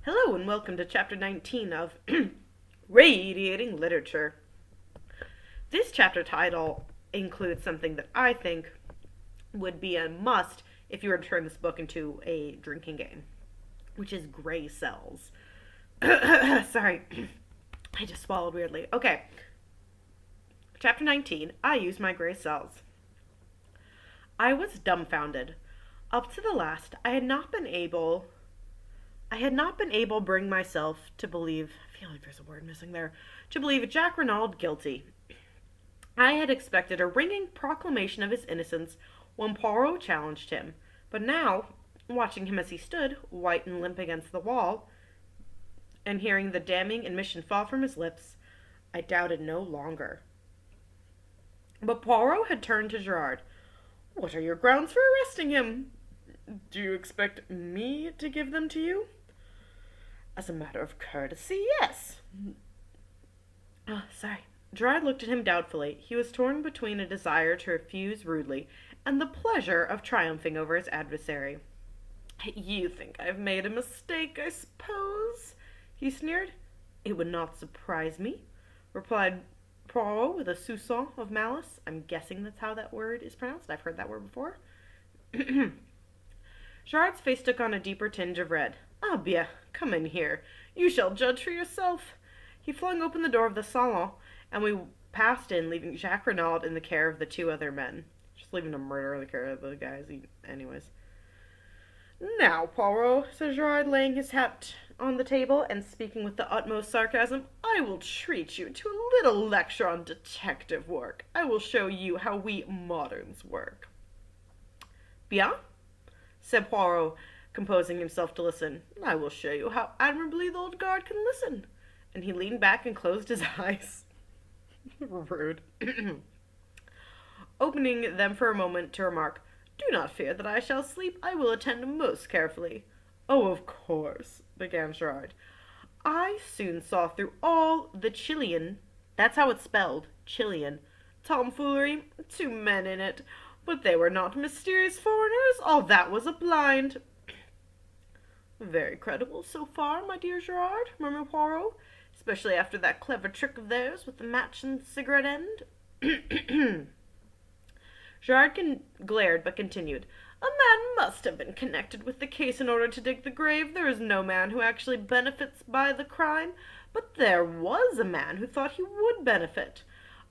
Hello and welcome to Chapter 19 of Radiating Literature. This chapter title includes something that I think would be a must if you were to turn this book into a drinking game, which is gray cells. Sorry, I just swallowed weirdly. Okay, Chapter 19, I use my gray cells. I was dumbfounded. Up to the last, I had not been able bring myself to believe, I feel like there's a word missing there, to believe Jack Renaud guilty. I had expected a ringing proclamation of his innocence when Poirot challenged him, but now, watching him as he stood, white and limp against the wall, and hearing the damning admission fall from his lips, I doubted no longer. But Poirot had turned to Gerard. "What are your grounds for arresting him? Do you expect me to give them to you?" "As a matter of courtesy, yes." Sorry. Gerard looked at him doubtfully. He was torn between a desire to refuse rudely and the pleasure of triumphing over his adversary. "You think I've made a mistake, I suppose?" he sneered. "It would not surprise me," replied Poirot with a soupçon of malice. I'm guessing that's how that word is pronounced. I've heard that word before. Gerard's face took on a deeper tinge of red. "Ah, bien, come in here. You shall judge for yourself." He flung open the door of the salon, and we passed in, leaving Jacques Renaud in the care of the two other men. Just leaving a murderer in the care of the guys. Anyways. "Now, Poirot," said Gerard, laying his hat on the table and speaking with the utmost sarcasm, "I will treat you to a little lecture on detective work. I will show you how we moderns work." "Bien," said Poirot, composing himself to listen. "I will show you how admirably the old guard can listen." And he leaned back and closed his eyes. Rude. Opening them for a moment to remark, "Do not fear that I shall sleep. I will attend most carefully." "Oh, of course," began Gerard. "I soon saw through all the Chilean, that's how it's spelled, Chilean, tomfoolery, two men in it, but they were not mysterious foreigners. All that was a blind." "Very credible so far, my dear Gerard," murmured Poirot, "especially after that clever trick of theirs with the match and cigarette end." Gerard glared, but continued. "A man must have been connected with the case in order to dig the grave. There is no man who actually benefits by the crime, but there was a man who thought he would benefit.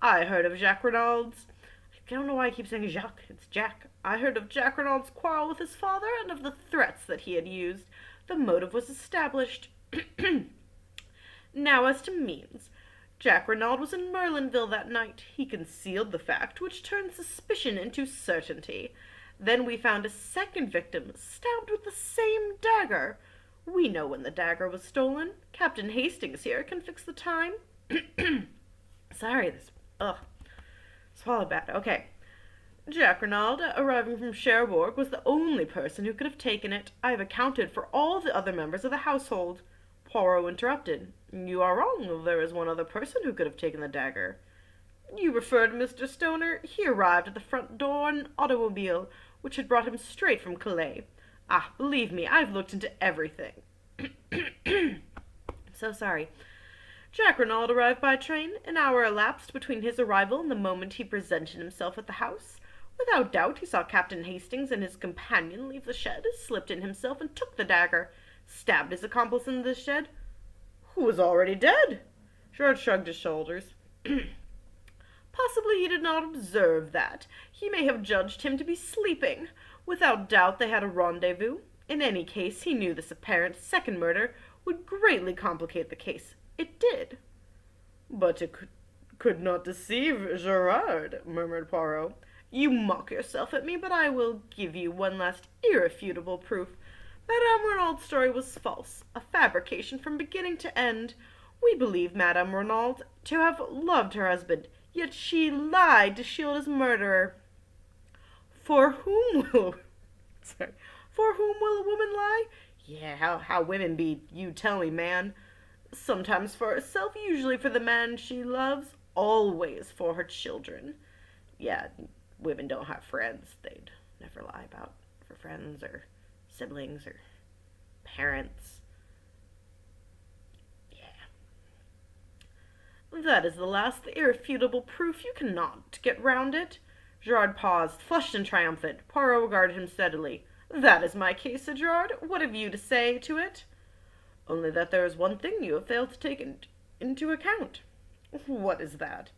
I heard of Jacques Renaud's... I don't know why I keep saying Jacques. It's Jack. I heard of Jacques Renaud's quarrel with his father and of the threats that he had used. The motive was established. Now, as to means. Jack Renaud was in Merlinville that night. He concealed the fact, which turned suspicion into certainty. Then we found a second victim, stabbed with the same dagger. We know when the dagger was stolen. Captain Hastings here can fix the time." Sorry, swallowed bad. Okay. "Jack Renaud, arriving from Cherbourg, was the only person who could have taken it. I have accounted for all the other members of the household." Poirot interrupted. "You are wrong. There is one other person who could have taken the dagger." "You refer to Mr. Stoner. He arrived at the front door in an automobile, which had brought him straight from Calais. Ah, believe me, I've looked into everything." So sorry. "Jack Renaud arrived by train. An hour elapsed between his arrival and the moment he presented himself at the house. Without doubt he saw Captain Hastings and his companion leave the shed, slipped in himself and took the dagger, stabbed his accomplice in the shed, who was already dead." George shrugged his shoulders. "Possibly he did not observe that. He may have judged him to be sleeping. Without doubt they had a rendezvous. In any case, he knew this apparent second murder would greatly complicate the case. It did." "But it could not deceive Gerard," murmured Poirot. "You mock yourself at me, but I will give you one last irrefutable proof. Madame Renaud's story was false, a fabrication from beginning to end. We believe Madame Renaud to have loved her husband, yet she lied to shield his murderer. For whom will a woman lie? Yeah, how women be, you tell me, man. Sometimes for herself, usually for the man she loves, always for her children. Yeah, women don't have friends. They'd never lie about for friends or siblings or parents. That is the last irrefutable proof. You cannot get round it. Gerard paused, flushed and triumphant. Poirot regarded him steadily. That is my case, said Gerard. What have you to say to it? Only that there is one thing you have failed to take into account. What is that?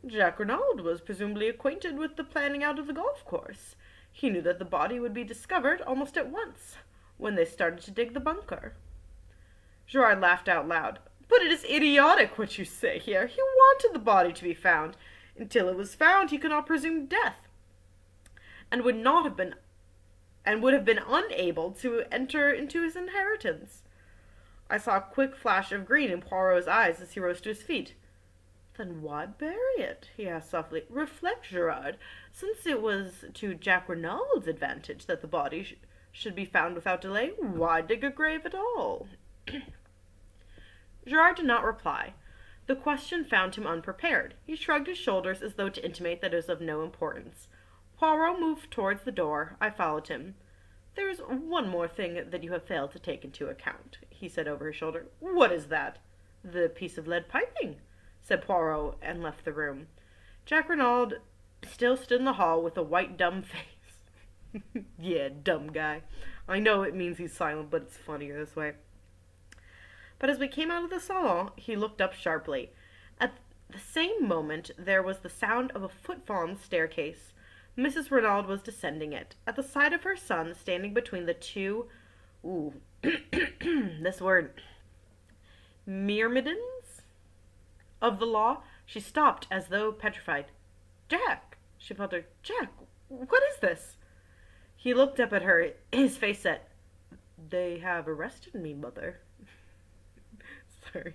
Jack Renaud was presumably acquainted with the planning out of the golf course. He knew that the body would be discovered almost at once, when they started to dig the bunker. Gerard laughed out loud. But it is idiotic what you say here. He wanted the body to be found. Until it was found, he could not presume death, and would have been unable to enter into his inheritance. I saw a quick flash of green in Poirot's eyes as he rose to his feet. Then why bury it? He asked softly. Reflect, Gerard. Since it was to Jack Renaud's advantage that the body should be found without delay, why dig a grave at all? Gerard did not reply. The question found him unprepared. He shrugged his shoulders as though to intimate that it was of no importance. Poirot moved towards the door. I followed him. There is one more thing that you have failed to take into account, he said over his shoulder. What is that? The piece of lead piping, said Poirot, and left the room. Jack Renaud still stood in the hall with a white, dumb face. Yeah, dumb guy. I know it means he's silent, but it's funnier this way. But as we came out of the salon, he looked up sharply. At the same moment, there was the sound of a footfall on the staircase. Mrs. Renaud was descending it, at the side of her son, standing between the two, this word, myrmidons of the law. She stopped as though petrified. Jack, she faltered. Jack, what is this? He looked up at her, his face set. They have arrested me, mother. Sorry,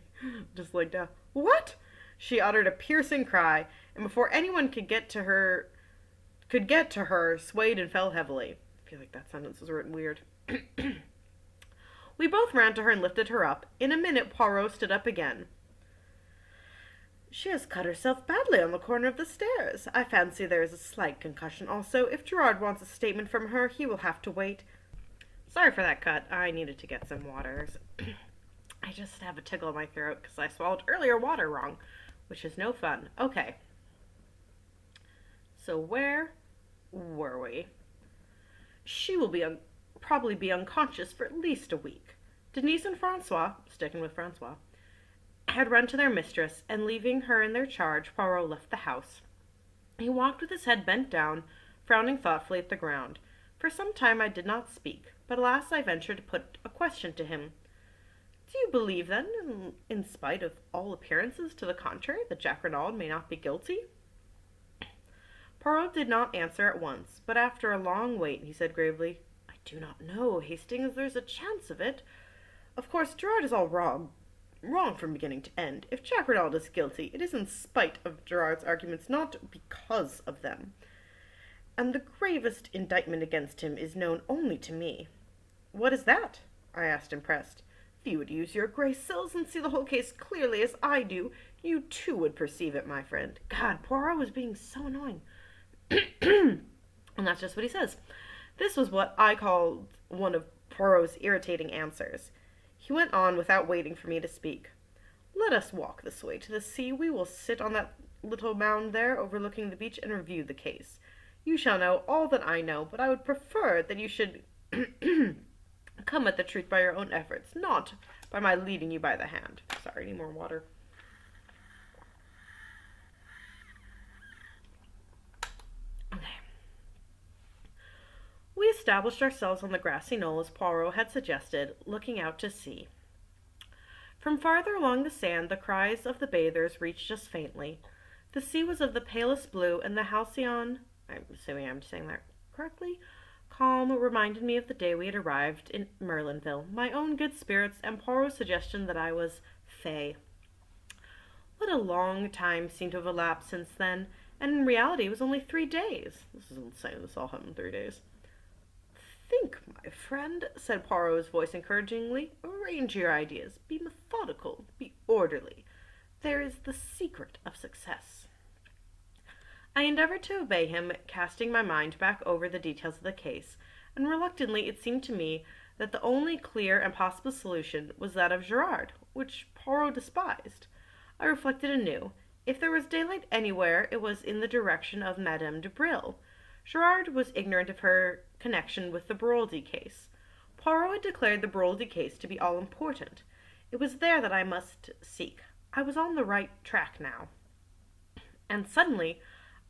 just like that. What? She uttered a piercing cry, and before anyone could get to her, swayed and fell heavily. I feel like that sentence was written weird. We both ran to her and lifted her up. In a minute, Poirot stood up again. She has cut herself badly on the corner of the stairs. I fancy there is a slight concussion also. If Gerard wants a statement from her, he will have to wait. Sorry for that cut. I needed to get some water. I just have a tickle in my throat because I swallowed earlier water wrong, which is no fun. Okay. So where were we? She will probably be unconscious for at least a week. Denise and Francois, sticking with Francois, had run to their mistress, and leaving her in their charge, Poirot left the house. He walked with his head bent down, frowning thoughtfully at the ground. For some time I did not speak, but at last I ventured to put a question to him. Do you believe, then, in spite of all appearances to the contrary, that Jack Renaud may not be guilty? Poirot did not answer at once, but after a long wait he said gravely, I do not know, Hastings. There's a chance of it. Of course, Gerard is all wrong from beginning to end. If Jack Renaud is guilty, it is in spite of Gerard's arguments, not because of them. And the gravest indictment against him is known only to me. What is that? I asked, impressed. If you would use your gray sills and see the whole case clearly as I do, you too would perceive it, my friend. God, Poirot was being so annoying. And that's just what he says. This was what I called one of Poirot's irritating answers. He went on without waiting for me to speak. Let us walk this way to the sea. We will sit on that little mound there overlooking the beach and review the case. You shall know all that I know, but I would prefer that you should come at the truth by your own efforts, not by my leading you by the hand. Sorry, need more water. Okay. We established ourselves on the grassy knoll as Poirot had suggested, looking out to sea. From farther along the sand, the cries of the bathers reached us faintly. The sea was of the palest blue, and the halcyon, I'm assuming I'm saying that correctly, calm reminded me of the day we had arrived in Merlinville, my own good spirits, and Poirot's suggestion that I was fey. What a long time seemed to have elapsed since then, and in reality it was only 3 days. This is insane, this all happened in 3 days. Think, my friend, said Poirot's voice encouragingly. Arrange your ideas. Be methodical. Be orderly. There is the secret of success. I endeavored to obey him, casting my mind back over the details of the case, and reluctantly it seemed to me that the only clear and possible solution was that of Gerard, which Poirot despised. I reflected anew. If there was daylight anywhere, it was in the direction of Madame de Bril. Gerard was ignorant of her connection with the Broldy case. Poirot had declared the Broldy case to be all important. It was there that I must seek. I was on the right track now. And suddenly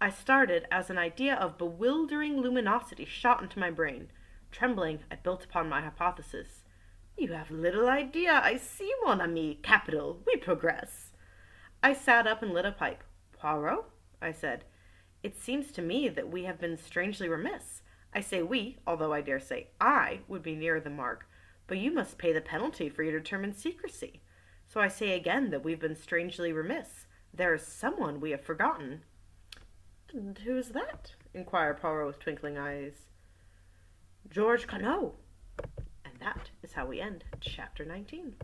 I started as an idea of bewildering luminosity shot into my brain. Trembling, I built upon my hypothesis. "You have little idea. I see, mon ami. Capital. We progress." I sat up and lit a pipe. "Poirot," I said, "it seems to me that we have been strangely remiss. I say we, although I dare say I would be nearer the mark, but you must pay the penalty for your determined secrecy. So I say again that we've been strangely remiss. There is someone we have forgotten." "And who is that?" inquired Poirot with twinkling eyes. "George Connaught." And that is how we end Chapter 19.